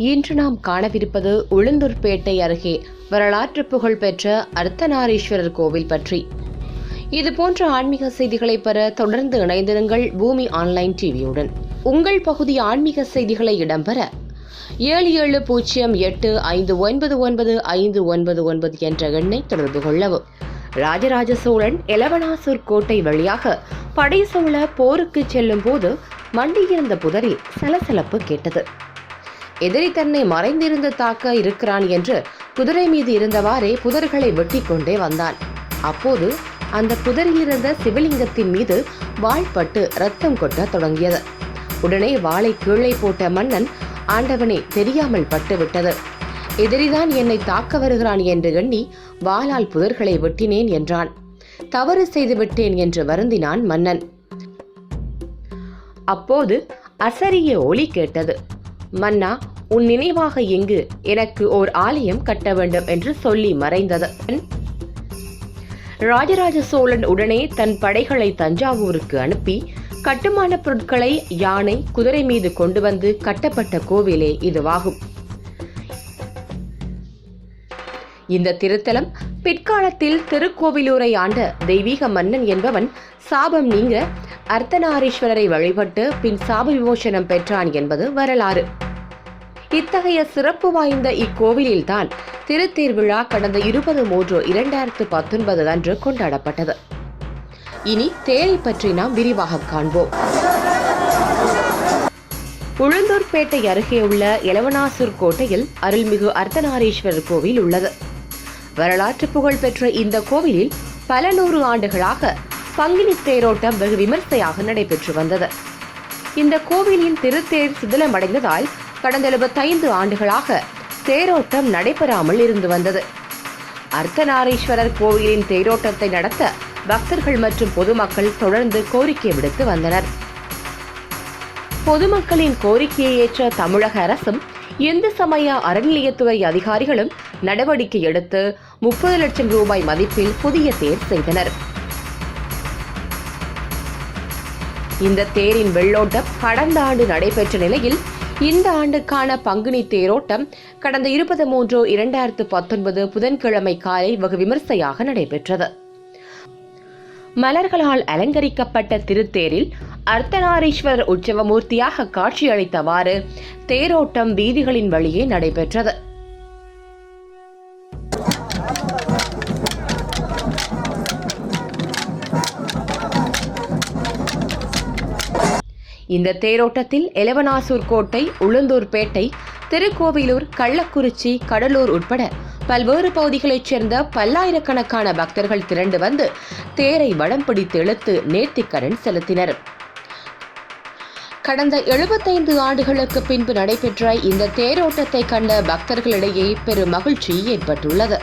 இன்று நாம் காணவிருப்பது உளுந்தூர்பேட்டை அருகே வரலாற்று புகழ்பெற்ற அர்த்தநாரீஸ்வரர் கோவில் பற்றி. இதுபோன்ற ஆன்மீக செய்திகளை பெற தொடர்ந்து இணைந்திருங்கள் பூமி ஆன்லைன் டிவியுடன். உங்கள் பகுதி ஆன்மீக செய்திகளை இடம்பெற 7708599599 என்ற எண்ணை தொடர்பு கொள்ளவும். ராஜராஜ சோழன் எலவனாசூர் கோட்டை வழியாக படைசூழ போருக்கு செல்லும் போது மண்டியிருந்த புதரில் சலசலப்பு கேட்டது. எதிரி தன்னை மறைந்திருந்து தாக்க இருக்கிறான் என்று குதிரை மீது இருந்தவாறே புதர்களை வெட்டி கொண்டே வந்தான். அப்போது அந்த புதரில் இருந்த சிவலிங்கத்தின் மீது வாள்பட்டு ரத்தம் கொட்ட தொடங்கியது. உடனே வாளை கீழே போட்ட மன்னன், ஆண்டவனே, தெரியாமல் பட்டுவிட்டது, எதிரிதான் என்னை தாக்க வருகிறான் என்று எண்ணி வாளால் புதர்களை வெட்டினேன் என்றான். தவறு செய்து விட்டேன் என்று வருந்தினான் மன்னன். அப்போது அசரிய ஒலி கேட்டது. மன்னா, உன் நினைவாக இங்கு எனக்கு ஓர் ஆலயம் கட்ட வேண்டும் என்று சொல்லி மறைந்தது. ராஜராஜ சோழன் உடனே தன் படைகளை தஞ்சாவூருக்கு அனுப்பி கட்டுமான பொருட்களை யானை, குதிரை மீது கொண்டு வந்து கட்டப்பட்ட கோவிலே இதுவாகும். இந்த திருத்தலம் பிற்காலத்தில் திருக்கோவிலூரை ஆண்ட தெய்வீக மன்னன் என்பவன் சாபம் நீங்க அர்த்தநாரீஸ்வரரை வழிபட்டு பின் சாப விமோசனம் பெற்றான் என்பது வரலாறு. இத்தகைய சிறப்பு வாய்ந்த இக்கோவிலில்தான் திருத்தேர் விழா கடந்த 20/3/2019 அன்று கொண்டாடப்பட்டது. இனி தேரை பற்றி நாம் விரிவாக காண்போம். உளுந்தூர்பேட்டை அருகே உள்ள எலவனாசூர் கோட்டையில் அருள்மிகு அர்த்தநாரீஸ்வரர் கோவில் உள்ளது. வரலாற்று புகழ் பெற்ற இந்த கோவிலில் பல 100 ஆண்டுகளாக பங்குனி தேரோட்டம் வெகு விமர்சையாக நடைபெற்று வந்தது. இந்த கோவிலின் திருத்தேர் சிதிலமடைந்ததால் கடந்த 75 ஆண்டுகளாக தேரோட்டம் நடைபெறாமல் இருந்து வந்தது. அர்த்தநாரீஸ்வரர் கோவிலின் தேரோட்டத்தை நடத்த பக்தர்கள் மற்றும் பொதுமக்கள் தொடர்ந்து கோரிக்கை விடுத்து வந்தனர். பொதுமக்களின் கோரிக்கையை ஏற்ற தமிழக அரசும் இந்து சமய அறநிலையத்துறை அதிகாரிகளும் நடவடிக்கை எடுத்து 30 லட்சம் ரூபாய் மதிப்பில் புதிய தேர் செய்தனர். இந்த தேரின் வெள்ளோட்டம் கடந்த ஆண்டு நடைபெற்ற நிலையில் இந்த ஆண்டுக்கான பங்குனி தேரோட்டம் கடந்த 23/2019 புதன்கிழமை காலை வெகு விமர்சையாக நடைபெற்றது. மலர்களால் அலங்கரிக்கப்பட்ட திருத்தேரில் அர்த்தநாரீஸ்வரர் உற்சவமூர்த்தியாக காட்சியளித்தவாறு தேரோட்டம் வீதிகளின் வழியே நடைபெற்றது. இந்த தேரோட்டத்தில் எலவனாசூர் கோட்டை, உளுந்தூர்பேட்டை, திருக்கோவிலூர், கள்ளக்குறிச்சி, கடலூர் உட்பட பல்வேறு பகுதிகளைச் சேர்ந்த பல்லாயிரக்கணக்கான பக்தர்கள் திரண்டு வந்து தேரை வடம் பிடித்து இழுத்து நேர்த்திக்கடன் செலுத்தினர். கடந்த 75 ஆண்டுகளுக்கு பின்பு நடைபெற்ற இந்த தேரோட்டத்தை கண்ட பக்தர்களிடையே பெரும் மகிழ்ச்சி ஏற்பட்டுள்ளது.